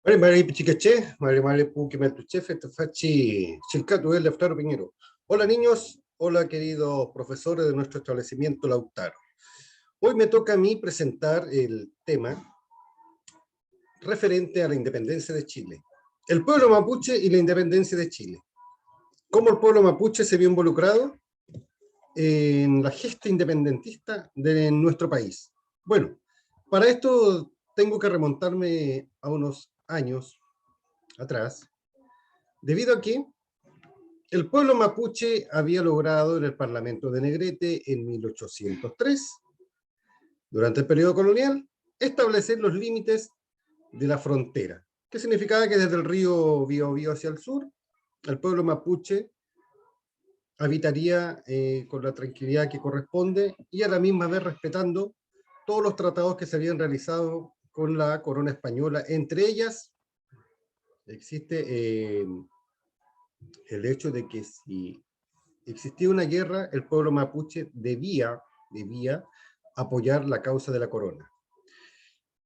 Mari Mari Pichicaché, Mari Mari Puquimeltuche, Fetafachi, Chilcatu, el Lautaro Piñero. Hola niños, hola queridos profesores de nuestro establecimiento Lautaro. Hoy me toca a mí presentar el tema referente a la independencia de Chile. El pueblo mapuche y la independencia de Chile. ¿Cómo el pueblo mapuche se vio involucrado en la gesta independentista de nuestro país? Bueno, para esto tengo que remontarme a unos años atrás, debido a que el pueblo mapuche había logrado en el Parlamento de Negrete en 1803, durante el periodo colonial, establecer los límites de la frontera, que significaba que desde el río Biobío hacia el sur, el pueblo mapuche habitaría con la tranquilidad que corresponde y a la misma vez respetando todos los tratados que se habían realizado con la corona española. Entre ellas existe el hecho de que si existía una guerra, el pueblo mapuche debía apoyar la causa de la corona.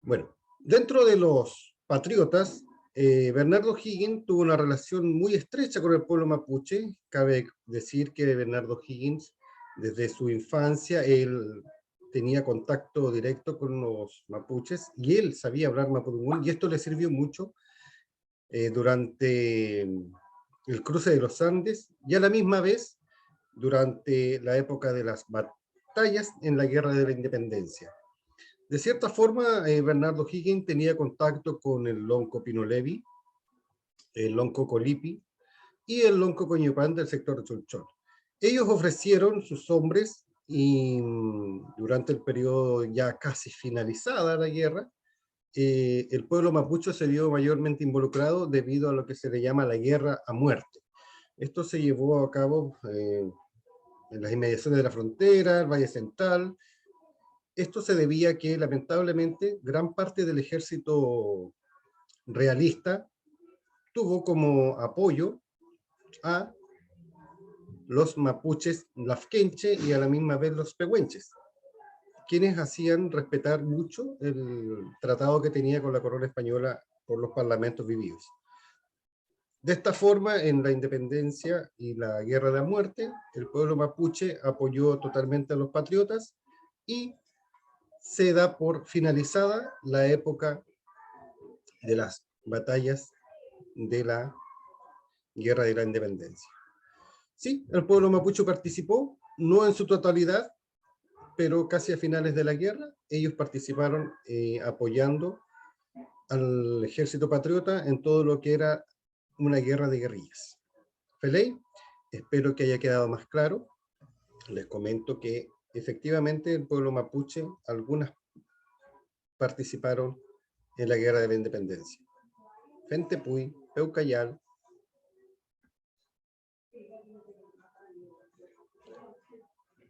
Bueno, dentro de los patriotas, Bernardo Higgins tuvo una relación muy estrecha con el pueblo mapuche. Cabe decir que Bernardo Higgins, desde su infancia, él tenía contacto directo con los mapuches y él sabía hablar mapudungún, y esto le sirvió mucho durante el cruce de los Andes y a la misma vez durante la época de las batallas en la Guerra de la Independencia. De cierta forma, Bernardo Higgins tenía contacto con el Lonco Pino Levi, el Lonco Colipi y el Lonco Coñupán del sector de Cholchol. Ellos ofrecieron sus hombres y durante el periodo ya casi finalizada la guerra, el pueblo mapuche se vio mayormente involucrado debido a lo que se le llama la guerra a muerte. Esto se llevó a cabo en las inmediaciones de la frontera, el Valle Central. Esto se debía a que, lamentablemente, gran parte del ejército realista tuvo como apoyo a los mapuches lafkenche y a la misma vez los pehuenches, quienes hacían respetar mucho el tratado que tenía con la corona española por los parlamentos vividos. De esta forma, en la independencia y la guerra de la muerte, el pueblo mapuche apoyó totalmente a los patriotas y se da por finalizada la época de las batallas de la guerra de la independencia. Sí, el pueblo mapuche participó, no en su totalidad, pero casi a finales de la guerra, ellos participaron apoyando al ejército patriota en todo lo que era una guerra de guerrillas. Feley, espero que haya quedado más claro. Les comento que efectivamente el pueblo mapuche, algunas participaron en la guerra de la independencia. Fentepuy, Peucayal,